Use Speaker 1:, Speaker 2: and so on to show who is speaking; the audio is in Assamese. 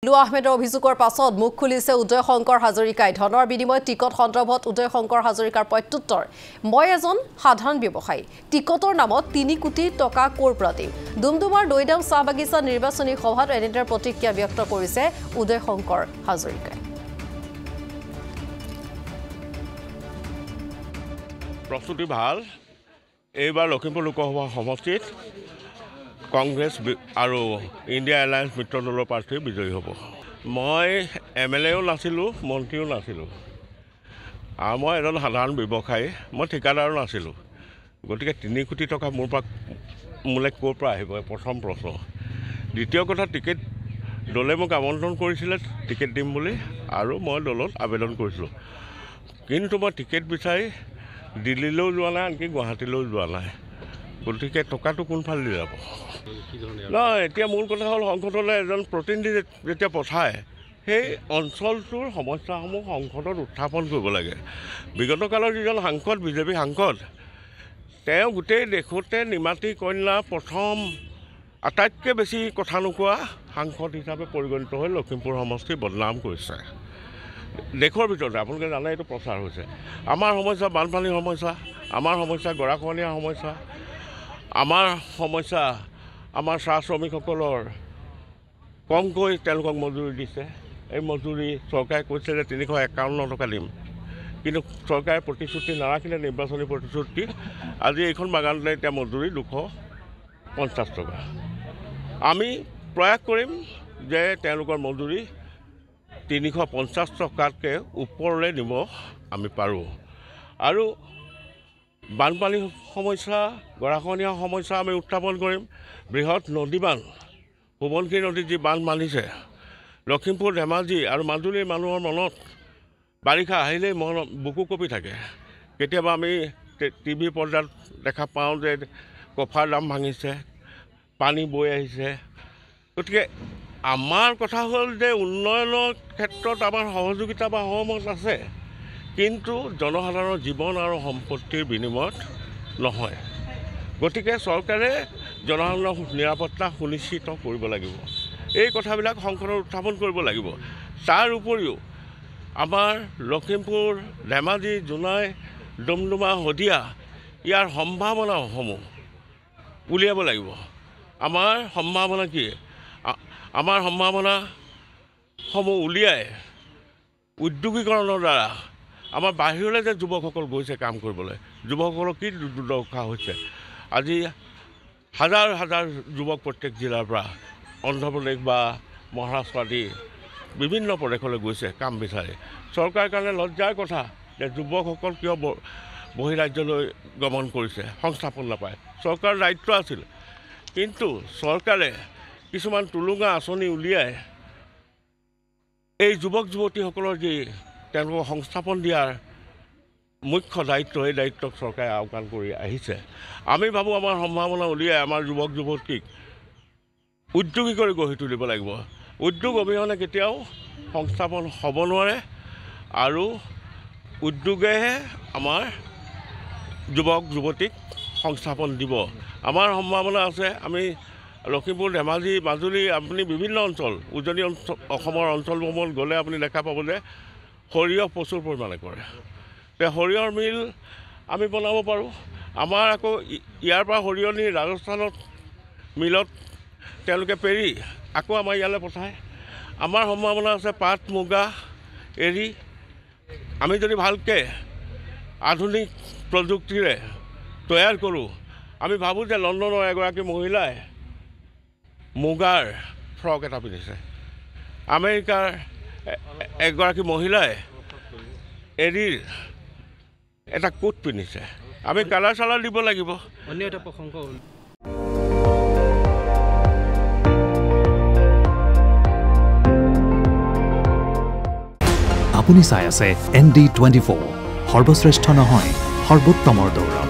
Speaker 1: লুৱা আহমেদৰ অভিযোগৰ পাছত মুখ খুলিছে উদয় শংকৰ হাজৰিকাই ধনৰ বিনিময়ত টিকট সন্দৰ্ভত উদয় শংকৰ হাজৰিকাৰ প্ৰত্যুত্তৰ মই এজন সাধাৰণ ব্যৱসায়ী টিকটৰ নামত 3 কোটি টকা কৰ পৰা দিম দুমদুমাৰ দৈদাম চাহ বাগিচা নিৰ্বাচনী সভাত এনেদৰে প্ৰতিক্ৰিয়া ব্যক্ত কৰিছে উদয় শংকৰ হাজৰিকাই
Speaker 2: প্ৰস্তুতি ভাল এইবাৰ লখিমপুৰ লোকসভা সমষ্টিত কংগ্ৰেছ আৰু ইণ্ডিয়া এলায়েন্স মিত্ৰ দলৰ প্ৰাৰ্থী বিজয়ী হ'ব মই এমএলএও নাছিলোঁ মন্ত্ৰীও নাছিলোঁ আৰু মই এজন সাধাৰণ ব্যৱসায়ী মই ঠিকাদাৰো নাছিলোঁ গতিকে 3 কোটি টকা মোৰ পৰা মোলে ক'ৰ পৰা আহিব প্ৰথম প্ৰশ্ন দ্বিতীয় কথা টিকেট দলে মোক আমন্ত্ৰণ কৰিছিলে টিকেট দিম বুলি আৰু মই দলত আবেদন কৰিছিলোঁ কিন্তু মই টিকেট বিচাৰি দিল্লীলৈও যোৱা নাই আনকি গুৱাহাটীলৈও যোৱা নাই গতিকে টকাটো কোনফালে যাব নহয় এতিয়া মূল কথা হ'ল সংসদলৈ এজন প্ৰতিনিধি যেতিয়া পঠায় সেই অঞ্চলটোৰ সমস্যাসমূহ সংসদত উত্থাপন কৰিব লাগে বিগত কালৰ যিজন সাংসদ বিজেপি সাংসদ তেওঁ গোটেই দেশতে নিমাতী কন্যা প্ৰথম আটাইতকৈ বেছি কথা নোকোৱা সাংসদ হিচাপে পৰিগণিত হৈ লখিমপুৰ সমষ্টি বদনাম কৰিছে দেশৰ ভিতৰতে আপোনালোকে জানে এইটো প্ৰচাৰ হৈছে আমাৰ সমস্যা বানপানীৰ সমস্যা আমাৰ সমস্যা গৰাখহনীয়াৰ সমস্যা আমাৰ সমস্যা আমাৰ চাহ শ্ৰমিকসকলৰ কমকৈ তেওঁলোকক মজুৰি দিছে এই মজুৰি চৰকাৰে কৈছে যে 351 টকা দিম কিন্তু চৰকাৰে প্ৰতিশ্ৰুতি নাৰাখিলে নিৰ্বাচনী প্ৰতিশ্ৰুতি আজি এইখন বাগানতে এতিয়া মজুৰি 250 টকা আমি প্ৰয়াস কৰিম যে তেওঁলোকৰ মজুৰি 350 টকাতকৈ ওপৰলৈ নিব আমি পাৰোঁ আৰু বানপানী সমস্যা গৰাখহনীয়া সমস্যা আমি উত্থাপন কৰিম বৃহৎ নদীবান সোৱণশিৰি নদীত যি বান্ধ বান্ধিছে লখিমপুৰ ধেমাজি আৰু মাজুলীৰ মানুহৰ মনত বাৰিষা আহিলেই বুকু কঁপি থাকে কেতিয়াবা আমি টিভি পৰ্দাত দেখা পাওঁ যে কফাৰ দাম ভাঙিছে পানী বৈ আহিছে গতিকে আমাৰ কথা হ'ল যে উন্নয়নৰ ক্ষেত্ৰত আমাৰ সহযোগিতা বা সহমত আছে কিন্তু জনসাধাৰণৰ জীৱন আৰু সম্পত্তিৰ বিনিময়ত নহয় গতিকে চৰকাৰে জনসাধাৰণৰ নিৰাপত্তা সুনিশ্চিত কৰিব লাগিব এই কথাবিলাক সংসদত উত্থাপন কৰিব লাগিব তাৰ উপৰিও আমাৰ লখিমপুৰ ধেমাজি জোনাই ডুমডুমা শদিয়া ইয়াৰ সম্ভাৱনাসমূহ উলিয়াব লাগিব আমাৰ সম্ভাৱনা কি আমাৰ সম্ভাৱনাসমূহ উলিয়াই উদ্যোগীকৰণৰ দ্বাৰা আমাৰ বাহিৰলৈ যে যুৱকসকল গৈছে কাম কৰিবলৈ যুৱকসকলৰ কি দুৰ্দশা হৈছে আজি হাজাৰ হাজাৰ যুৱক প্ৰত্যেক জিলাৰ পৰা অন্ধ্ৰপ্ৰদেশ বা মহাৰাষ্ট্ৰ আদি বিভিন্ন প্ৰদেশলৈ গৈছে কাম বিচাৰি চৰকাৰৰ কাৰণে লজ্জাৰ কথা যে যুৱকসকল কিয় বহিৰাজ্যলৈ গমন কৰিছে সংস্থাপন নাপায় চৰকাৰৰ দায়িত্ব আছিল কিন্তু চৰকাৰে কিছুমান টুলুঙা আঁচনি উলিয়াই এই যুৱক যুৱতীসকলৰ যি তেওঁলোকক সংস্থাপন দিয়াৰ মুখ্য দায়িত্ব এই দায়িত্বক চৰকাৰে আওকাণ কৰি আহিছে আমি ভাবোঁ আমাৰ সম্ভাৱনা উলিয়াই আমাৰ যুৱক যুৱতীক উদ্যোগী কৰি গঢ়ি তুলিব লাগিব উদ্যোগ অবিহনে কেতিয়াও সংস্থাপন হ'ব নোৱাৰে আৰু উদ্যোগেহে আমাৰ যুৱক যুৱতীক সংস্থাপন দিব আমাৰ সম্ভাৱনা আছে আমি লখিমপুৰ ধেমাজি মাজুলী আপুনি বিভিন্ন অঞ্চল উজনি অসমৰ অঞ্চলসমূহত গ'লে আপুনি দেখা পাব যে সৰিয়হ প্ৰচুৰ পৰিমাণে কৰে তে সৰিয়হৰ মিল আমি বনাব পাৰোঁ আমাৰ আকৌ ইয়াৰ পৰা সৰিয়হ নি ৰাজস্থানত মিলত তেওঁলোকে পেৰি আকৌ আমাৰ ইয়ালৈ পঠায় আমাৰ সম্ভাৱনা আছে পাট মুগা এৰি আমি যদি ভালকৈ আধুনিক প্ৰযুক্তিৰে তৈয়াৰ কৰোঁ আমি ভাবোঁ যে লণ্ডনৰ এগৰাকী মহিলাই মুগাৰ ফ্ৰক এটা পিন্ধিছে আমেৰিকাৰ এগৰাকী মহিলাই এৰিৰ এটা কোট পিন্ধিছে আমি কালাৰ চালাৰ দিব লাগিব অন্য এটা প্ৰসংগ হ'ল
Speaker 3: আপুনি চাই আছে ND24 সৰ্বশ্ৰেষ্ঠ নহয় সৰ্বোত্তমৰ দৌৰ